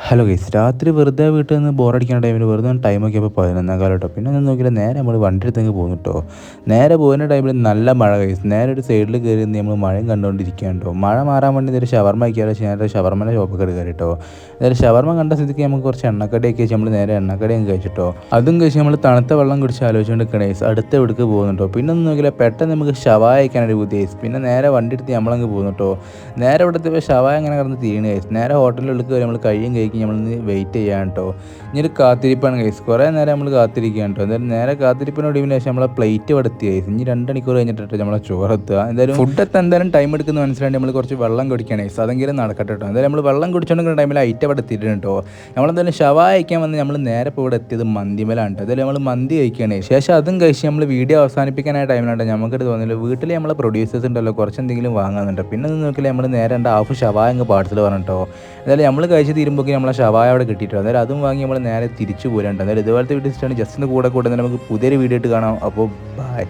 Hello guys, രാത്രി വെറുതെ വീട്ടിൽ നിന്ന് ബോറടിക്കുന്ന ടൈമിൽ വെറുതെ ടൈം നോക്കിയപ്പോൾ 11 കേട്ടോ. പിന്നെ ഒന്നും നോക്കിയില്ല, നേരെ നമ്മൾ വണ്ടി എടുത്തങ്ങ് പോകുന്നു കേട്ടോ. നേരെ പോകുന്ന ടൈമിൽ നല്ല മഴ ഗൈസ്. നേരെ ഒരു സൈഡിൽ കയറി നമ്മൾ മഴയും കണ്ടുകൊണ്ടിരിക്കുകയാണ് കേട്ടോ. മഴ മാറാൻ വേണ്ടി ഒരു ഷവർമ ആക്കിയാൽ നേരെ ഷവർമയുടെ ഷോപ്പൊക്കെ കയറി കേട്ടോ. അതായത് ഷവർമ കണ്ട സ്ഥിതിക്ക് നമുക്ക് കുറച്ച് എണ്ണക്കടിയൊക്കെ വെച്ച് നമ്മൾ നേരെ എണ്ണക്കടി അങ്ങ് കഴിച്ചിട്ടോ. അതും കഴിച്ച് നമ്മൾ തണുത്ത വെള്ളം കുടിച്ച് ആലോചിച്ചുകൊണ്ട് നിൽക്കണേ ഗൈസ്. അടുത്ത എവിടേക്ക് പോകുന്നുണ്ടോ. പിന്നെ ഒന്നും നോക്കില്ല, പെട്ടെന്ന് നമുക്ക് ഷവായ കഴിക്കാനൊരു ബുദ്ധി ഗൈസ്. പിന്നെ നേരെ വണ്ടി എടുത്ത് നമ്മളങ്ങ് പോകുന്നു കേട്ടോ. നേരെ ഇവിടുത്തെ ഷവായ അങ്ങനെ കിടന്ന് തീരുന്നു ഗൈസ്. നേരെ ഹോട്ടലിലേക്ക് കയറി നമ്മൾ കഴിയും കഴിക്കും നമ്മളൊന്ന് വെയിറ്റ് ചെയ്യാൻ കേട്ടോ. ഇനി ഒരു കാത്തിരിപ്പാണ് ഗൈസ്. കുറേ നേരം നമ്മൾ കാത്തിരിക്കുകയാണ് കേട്ടോ. എന്തായാലും നേരെ കാത്തിരിപ്പിനോടിന് ശേഷം നമ്മളെ പ്ലേറ്റ് ഇവിടെ എത്തി ഗൈസ്. ഇനി 2 മണിക്കൂർ കഴിഞ്ഞിട്ട് നമ്മളെ ചോറെത്തുക. എന്തായാലും ഫുഡ് എത്താൻ എന്തായാലും ടൈം എടുക്കുന്ന മനസ്സിലായിട്ട് നമ്മൾ കുറച്ച് വെള്ളം കുടിക്കണം ഗൈസ്. അതെങ്കിലും നടക്കട്ടെ കേട്ടോ. എന്തായാലും നമ്മൾ വെള്ളം കുടിച്ചുകൊണ്ടിരിക്കുന്ന ടൈമിൽ ഐറ്റം ഇവിടെ എത്തിയിട്ടുണ്ട് കേട്ടോ. നമ്മളെന്തായാലും ഷവായ കഴിക്കാൻ വന്ന് നമ്മൾ നേരെ ഇപ്പോൾ ഇവിടെ എത്തിയത് മന്തിമേലാണ് കേട്ടോ. എന്തായാലും നമ്മൾ മന്തി കഴിക്കുകയാണ്. ശേഷം അതും കഴിച്ച് നമ്മൾ വീഡിയോ അവസാനിപ്പിക്കാനായ ടൈമിലാണ് നമുക്കിത് തോന്നില്ല. വീട്ടിൽ നമ്മളെ പ്രൊഡ്യൂസേഴ്സ് ഉണ്ടല്ലോ, കുറച്ച് എന്തെങ്കിലും വാങ്ങാനുണ്ട്. പിന്നെ ഒന്നും നോക്കില്ല, നമ്മൾ നേരെ ഹാഫ് ഷവായ അങ്ങ് പാർസൽ പറഞ്ഞിട്ടോ. എന്തായാലും നമ്മൾ കഴിച്ച് തീരുമ്പോൾ നമ്മളെ ഷവായ അവിടെ കിട്ടിയിട്ടോ. അതായത് അതും വാങ്ങി നമ്മൾ നേരെ തിരിച്ചു പോരാണ്ട്. അതായത് ഇതുപോലത്തെ വീഡിയോ ഇഷ്ടമാണ്. ജസ്റ്റ് കൂടെ നമുക്ക് പുതിയൊരു വീഡിയോ ആയിട്ട് കാണാം. അപ്പോൾ ബൈ.